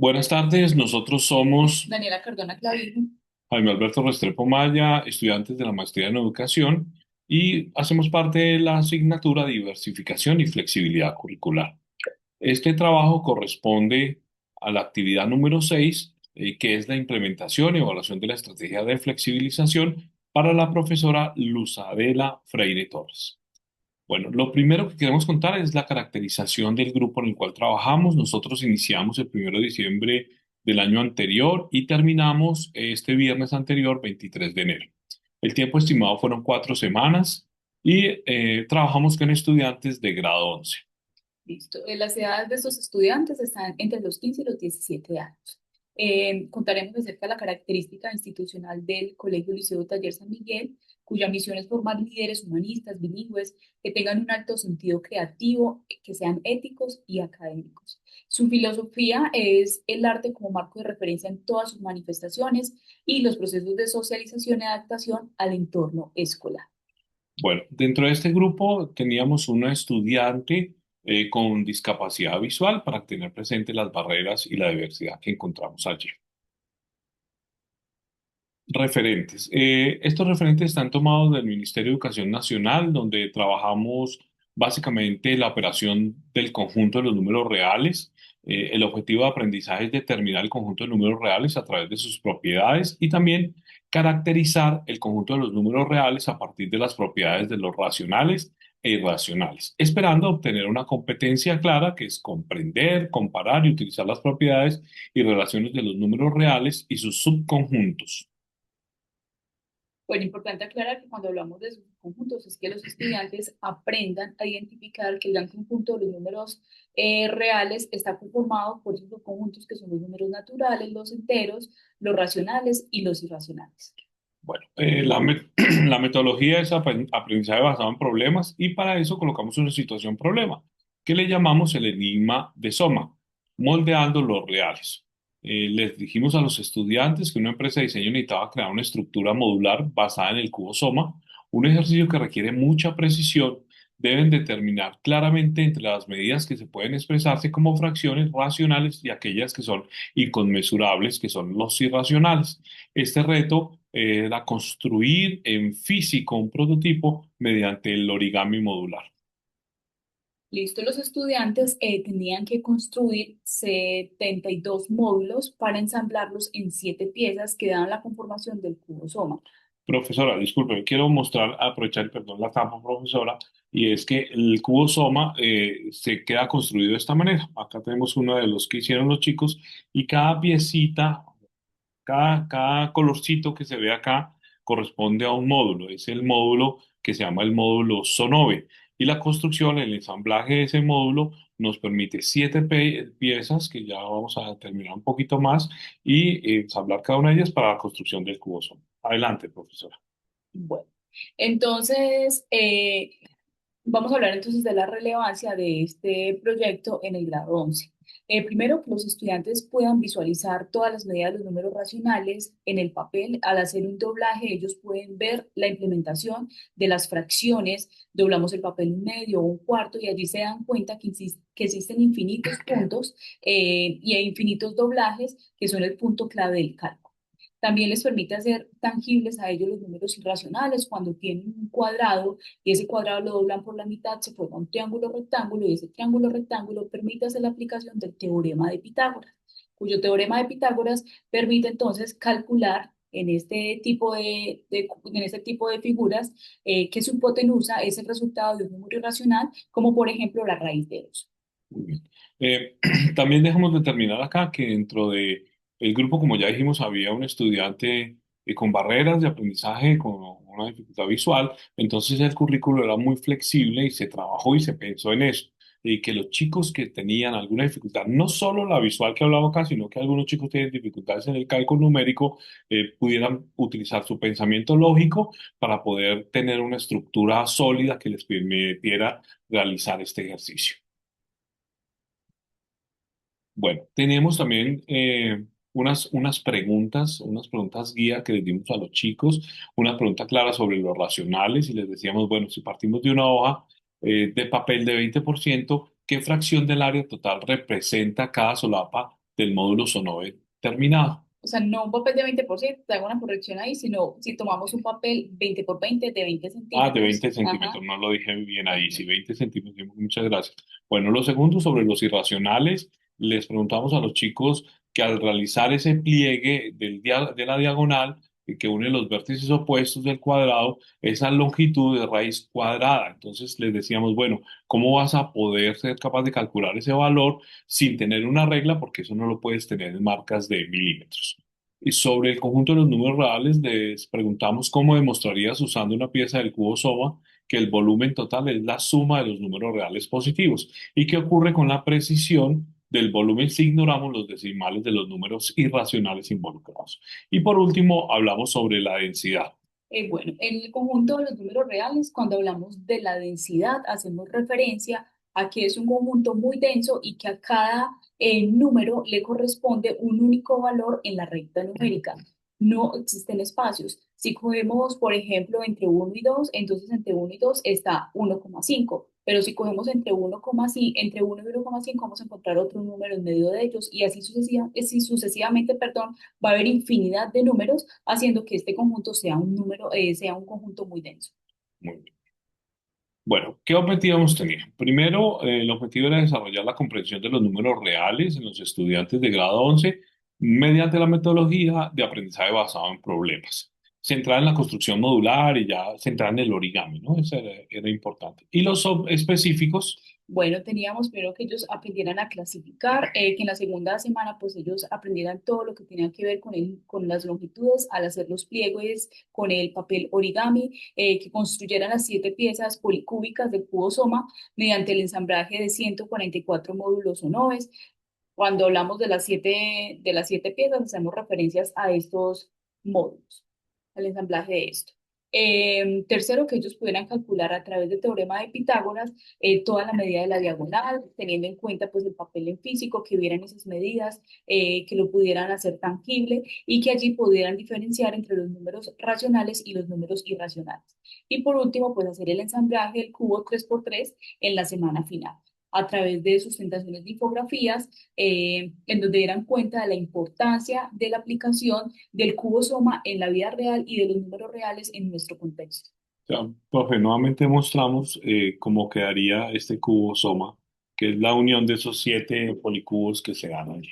Buenas tardes, nosotros somos Daniela Cardona Clavijo. Jaime Alberto Restrepo Maya, estudiantes de la maestría en educación y hacemos parte de la asignatura Diversificación y Flexibilidad Curricular. Este trabajo corresponde a la actividad número 6, que es la implementación y evaluación de la estrategia de flexibilización para la profesora Luz Adela Freire Torres. Bueno, lo primero que queremos contar es la caracterización del grupo en el cual trabajamos. Nosotros iniciamos el 1 de diciembre del año anterior y terminamos este viernes anterior, 23 de enero. El tiempo estimado fueron 4 semanas y trabajamos con estudiantes de grado 11. Listo. Las edades de estos estudiantes están entre los 15 y los 17 años. Contaremos acerca de la característica institucional del Colegio Liceo Taller San Miguel, cuya misión es formar líderes humanistas, bilingües, que tengan un alto sentido creativo, que sean éticos y académicos. Su filosofía es el arte como marco de referencia en todas sus manifestaciones y los procesos de socialización y adaptación al entorno escolar. Bueno, dentro de este grupo teníamos una estudiante con discapacidad visual para tener presente las barreras y la diversidad que encontramos allí. Referentes. Estos referentes están tomados del Ministerio de Educación Nacional, donde trabajamos básicamente la operación del conjunto de los números reales. El objetivo de aprendizaje es determinar el conjunto de números reales a través de sus propiedades y también caracterizar el conjunto de los números reales a partir de las propiedades de los racionales e irracionales, esperando obtener una competencia clara que es comprender, comparar y utilizar las propiedades y relaciones de los números reales y sus subconjuntos. Bueno, importante aclarar que cuando hablamos de subconjuntos es que los estudiantes aprendan a identificar que el gran conjunto de los números reales está conformado por esos subconjuntos que son los números naturales, los enteros, los racionales y los irracionales. Bueno, la metodología es aprendizaje basado en problemas y para eso colocamos una situación problema, que le llamamos el enigma de Soma, moldeando los reales. Les dijimos a los estudiantes que una empresa de diseño necesitaba crear una estructura modular basada en el cubo Soma, un ejercicio que requiere mucha precisión. Deben determinar claramente entre las medidas que se pueden expresarse como fracciones racionales y aquellas que son inconmensurables, que son los irracionales. Este reto era construir en físico un prototipo mediante el origami modular. Listo, los estudiantes tenían que construir 72 módulos para ensamblarlos en 7 piezas que dan la conformación del cubo Soma. Profesora, disculpe, quiero mostrar, aprovechar, perdón, la tapa, profesora, y es que el cubo Soma se queda construido de esta manera. Acá tenemos uno de los que hicieron los chicos y cada piecita, cada colorcito que se ve acá corresponde a un módulo. Es el módulo que se llama el módulo Sonove. Y la construcción, el ensamblaje de ese módulo nos permite 7 piezas, que ya vamos a terminar un poquito más, y ensamblar cada una de ellas para la construcción del cubo Soma. Adelante, profesora. Bueno, entonces, vamos a hablar entonces de la relevancia de este proyecto en el grado 11. Primero, que los estudiantes puedan visualizar todas las medidas de los números racionales en el papel. Al hacer un doblaje, ellos pueden ver la implementación de las fracciones. Doblamos el papel un medio o un cuarto y allí se dan cuenta que existen infinitos puntos y hay infinitos doblajes que son el punto clave del cálculo. También les permite hacer tangibles a ellos los números irracionales cuando tienen un cuadrado y ese cuadrado lo doblan por la mitad, se forma un triángulo rectángulo y ese triángulo rectángulo permite hacer la aplicación del teorema de Pitágoras, cuyo teorema de Pitágoras permite entonces calcular en este tipo de figuras que su hipotenusa es el resultado de un número irracional, como por ejemplo la raíz de 2. Muy bien. Eh, También dejamos de terminar acá que dentro de el grupo, como ya dijimos, había un estudiante con barreras de aprendizaje, con una dificultad visual, entonces el currículo era muy flexible y se trabajó y se pensó en eso, y que los chicos que tenían alguna dificultad, no solo la visual que hablaba acá, sino que algunos chicos tienen dificultades en el cálculo numérico, pudieran utilizar su pensamiento lógico para poder tener una estructura sólida que les permitiera realizar este ejercicio. Bueno, tenemos también unas preguntas guía que les dimos a los chicos, una pregunta clara sobre los racionales y les decíamos, bueno, si partimos de una hoja de papel de 20%, ¿qué fracción del área total representa cada solapa del módulo SONOVE terminado. O sea, no un papel de 20%, te hago una corrección ahí, sino si tomamos un papel 20 por 20 de 20 Ah, de centímetros, 20 centímetros, ajá, no lo dije bien ahí, ok. sí, 20 centímetros, muchas gracias. Bueno, lo segundo sobre los irracionales, les preguntamos a los chicos que al realizar ese pliegue de la diagonal que une los vértices opuestos del cuadrado, esa longitud de raíz cuadrada. Entonces les decíamos, bueno, ¿cómo vas a poder ser capaz de calcular ese valor sin tener una regla? Porque eso no lo puedes tener en marcas de milímetros. Y sobre el conjunto de los números reales, les preguntamos cómo demostrarías usando una pieza del cubo Soma que el volumen total es la suma de los números reales positivos. ¿Y qué ocurre con la precisión del volumen si ignoramos los decimales de los números irracionales involucrados? Y por último, hablamos sobre la densidad. Bueno, en el conjunto de los números reales, cuando hablamos de la densidad, hacemos referencia a que es un conjunto muy denso y que a cada número le corresponde un único valor en la recta numérica. No existen espacios. Si cogemos, por ejemplo, entre uno y 2, entonces entre uno y 2 está 1,5. Pero si cogemos entre uno y 1,5, vamos a encontrar otro número en medio de ellos y así sucesivamente, perdón, va a haber infinidad de números, haciendo que este conjunto sea sea un conjunto muy denso. Muy bien. Bueno, ¿qué objetivo hemos tenido? Primero, el objetivo era desarrollar la comprensión de los números reales en los estudiantes de grado 11 mediante la metodología de aprendizaje basado en problemas. Centrada en la construcción modular y ya centrada en el origami, ¿no? Eso era importante. Y los específicos, Bueno, teníamos primero que ellos aprendieran a clasificar, que en la segunda semana pues ellos aprendieran todo lo que tenía que ver con las longitudes al hacer los pliegues con el papel origami, que construyeran las 7 piezas policúbicas del cubo Soma mediante el ensamblaje de 144 módulos o noves. Cuando hablamos de las siete piezas, hacemos referencias a estos módulos, al ensamblaje de esto. Tercero, que ellos pudieran calcular a través del teorema de Pitágoras toda la medida de la diagonal, teniendo en cuenta pues el papel en físico, que vieran esas medidas, que lo pudieran hacer tangible y que allí pudieran diferenciar entre los números racionales y los números irracionales. Y por último, pues hacer el ensamblaje del cubo 3x3 en la semana final a través de sustentaciones de infografías, en donde dieran cuenta de la importancia de la aplicación del cubo Soma en la vida real y de los números reales en nuestro contexto. o sea, profe, nuevamente mostramos cómo quedaría este cubo soma, que es la unión de esos 7 policubos que se dan allí.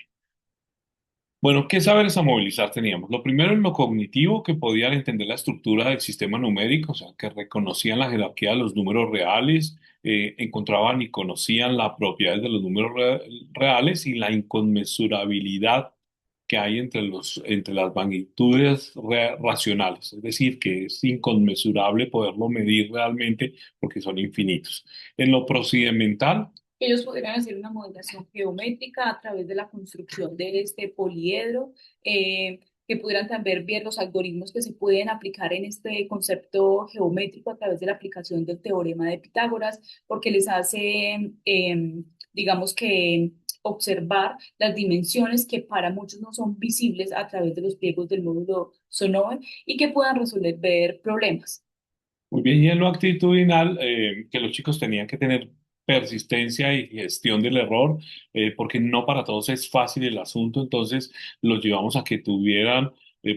Bueno, ¿qué saberes a movilizar teníamos? Lo primero en lo cognitivo, que podían entender la estructura del sistema numérico, o sea, que reconocían la jerarquía de los números reales, encontraban y conocían las propiedades de los números reales y la inconmensurabilidad que hay entre las magnitudes racionales. Es decir, que es inconmensurable poderlo medir realmente porque son infinitos. En lo procedimental, Ellos pudieran hacer una modelación geométrica a través de la construcción de este poliedro, que pudieran también ver los algoritmos que se pueden aplicar en este concepto geométrico a través de la aplicación del teorema de Pitágoras, porque les hace, digamos que, observar las dimensiones que para muchos no son visibles a través de los pliegos del módulo SONOVE y que puedan resolver problemas. muy bien, y en lo actitudinal, que los chicos tenían que tener persistencia y gestión del error, porque no para todos es fácil el asunto, entonces los llevamos a que tuvieran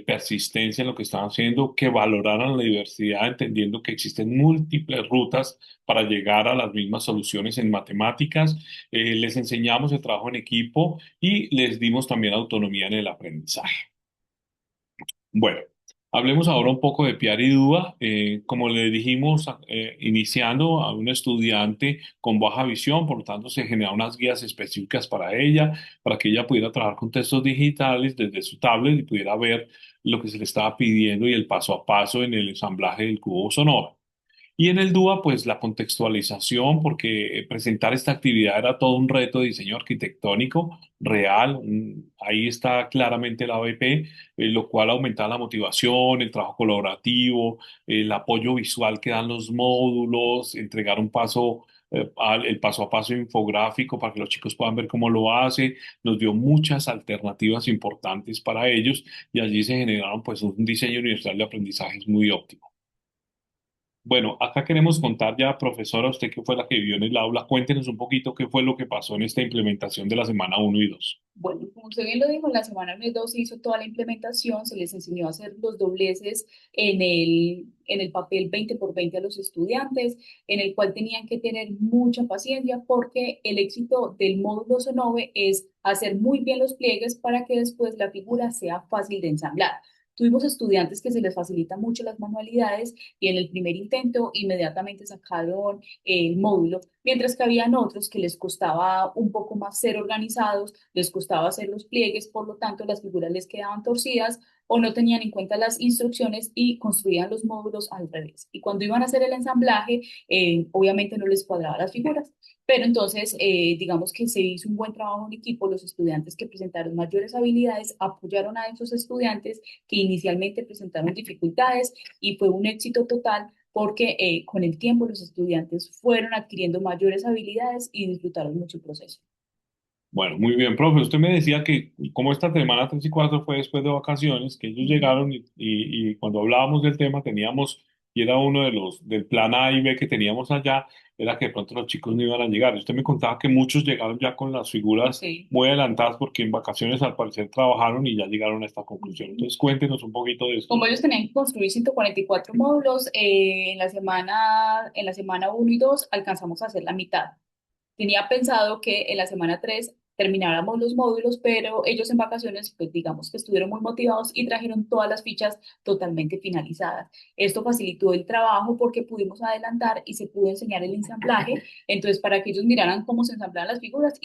persistencia en lo que estaban haciendo, que valoraran la diversidad, entendiendo que existen múltiples rutas para llegar a las mismas soluciones en matemáticas. Les enseñamos el trabajo en equipo y les dimos también autonomía en el aprendizaje. Bueno, hablemos ahora un poco de Piar y Dúa. Como le dijimos, iniciando a un estudiante con baja visión, por lo tanto, se generan unas guías específicas para que ella pudiera trabajar con textos digitales desde su tablet y pudiera ver lo que se le estaba pidiendo y el paso a paso en el ensamblaje del cubo sonoro. Y en el DUA, pues la contextualización, porque presentar esta actividad era todo un reto de diseño arquitectónico real. Ahí está claramente la ABP, lo cual aumenta la motivación, el trabajo colaborativo, el apoyo visual que dan los módulos, entregar el paso a paso infográfico para que los chicos puedan ver cómo lo hace. Nos dio muchas alternativas importantes para ellos y allí se generaron pues un diseño universal de aprendizajes muy óptimo. Bueno, acá queremos contar ya, profesora, usted que fue la que vivió en el aula, cuéntenos un poquito qué fue lo que pasó en esta implementación de la semana 1 y 2. Bueno, como usted bien lo dijo, en la semana 1 y 2 se hizo toda la implementación, se les enseñó a hacer los dobleces en el papel 20 por 20 a los estudiantes, en el cual tenían que tener mucha paciencia porque el éxito del módulo Sonove es hacer muy bien los pliegues para que después la figura sea fácil de ensamblar. Tuvimos estudiantes que se les facilitan mucho las manualidades y en el primer intento inmediatamente sacaron el módulo, mientras que habían otros que les costaba un poco más ser organizados, les costaba hacer los pliegues, por lo tanto las figuras les quedaban torcidas o no tenían en cuenta las instrucciones y construían los módulos al revés. Y cuando iban a hacer el ensamblaje, obviamente no les cuadraban las figuras. Pero entonces, digamos que se hizo un buen trabajo en equipo, los estudiantes que presentaron mayores habilidades apoyaron a esos estudiantes que inicialmente presentaron dificultades y fue un éxito total porque con el tiempo los estudiantes fueron adquiriendo mayores habilidades y disfrutaron mucho el proceso. Bueno, muy bien, profe. Usted me decía que como esta semana 3 y 4 fue después de vacaciones, que ellos Ujú. llegaron y cuando hablábamos del tema teníamos, y era uno de los del plan A y B que teníamos allá, era que de pronto los chicos no iban a llegar. Usted me contaba que muchos llegaron ya con las figuras Sí. muy adelantadas porque en vacaciones al parecer trabajaron y ya llegaron a esta conclusión. Ujú. Entonces cuéntenos un poquito de esto. Como ellos tenían que construir 144 módulos, en la semana 1 y 2 alcanzamos a hacer la mitad. Tenía pensado que en la semana 3 termináramos los módulos, pero ellos en vacaciones, pues digamos que estuvieron muy motivados y trajeron todas las fichas totalmente finalizadas. Esto facilitó el trabajo porque pudimos adelantar y se pudo enseñar el ensamblaje. Entonces, para que ellos miraran cómo se ensamblaban las figuras,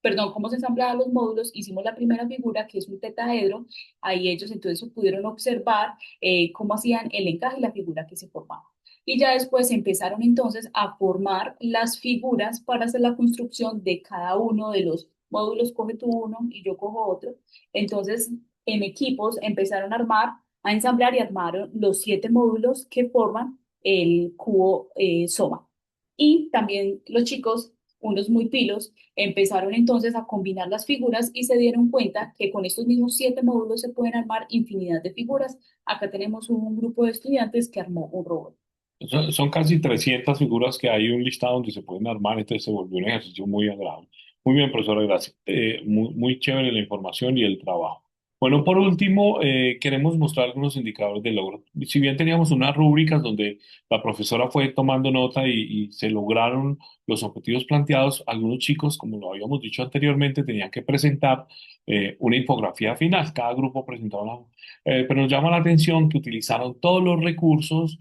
perdón, cómo se ensamblaban los módulos, hicimos la primera figura, que es un tetaedro. Ahí ellos entonces pudieron observar cómo hacían el encaje y la figura que se formaba. Y ya después empezaron entonces a formar las figuras para hacer la construcción de cada uno de los módulos. Coge tú uno y yo cojo otro. Entonces, en equipos empezaron a armar, a ensamblar y armaron los 7 módulos que forman el cubo Soma. Y también los chicos, unos muy pilos, empezaron entonces a combinar las figuras y se dieron cuenta que con estos mismos 7 módulos se pueden armar infinidad de figuras. Acá tenemos un grupo de estudiantes que armó un robot. Son casi 300 figuras que hay un listado donde se pueden armar, entonces se volvió un ejercicio muy agradable. Muy bien, profesora, gracias. Muy chévere la información y el trabajo. Bueno, por último, queremos mostrar algunos indicadores de logro. Si bien teníamos unas rúbricas donde la profesora fue tomando nota y se lograron los objetivos planteados, algunos chicos, como lo habíamos dicho anteriormente, tenían que presentar una infografía final. Cada grupo presentaba una. Pero nos llama la atención que utilizaron todos los recursos,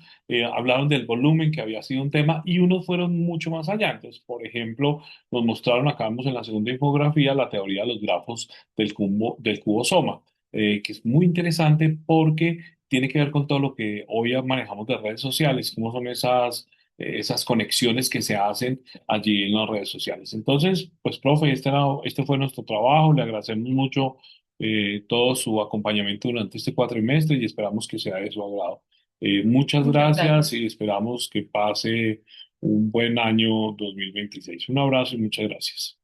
hablaron del volumen, que había sido un tema, y unos fueron mucho más allá. Entonces, por ejemplo, nos mostraron, acá vemos en la segunda infografía, la teoría de los grafos del cubo Soma, que es muy interesante porque tiene que ver con todo lo que hoy ya manejamos de redes sociales, cómo son esas conexiones que se hacen allí en las redes sociales. Entonces, pues, profe, este fue nuestro trabajo, le agradecemos mucho todo su acompañamiento durante este cuatrimestre y esperamos que sea de su agrado. Muchas Muchas gracias gracias. y esperamos que pase un buen año 2026. Un abrazo y muchas gracias.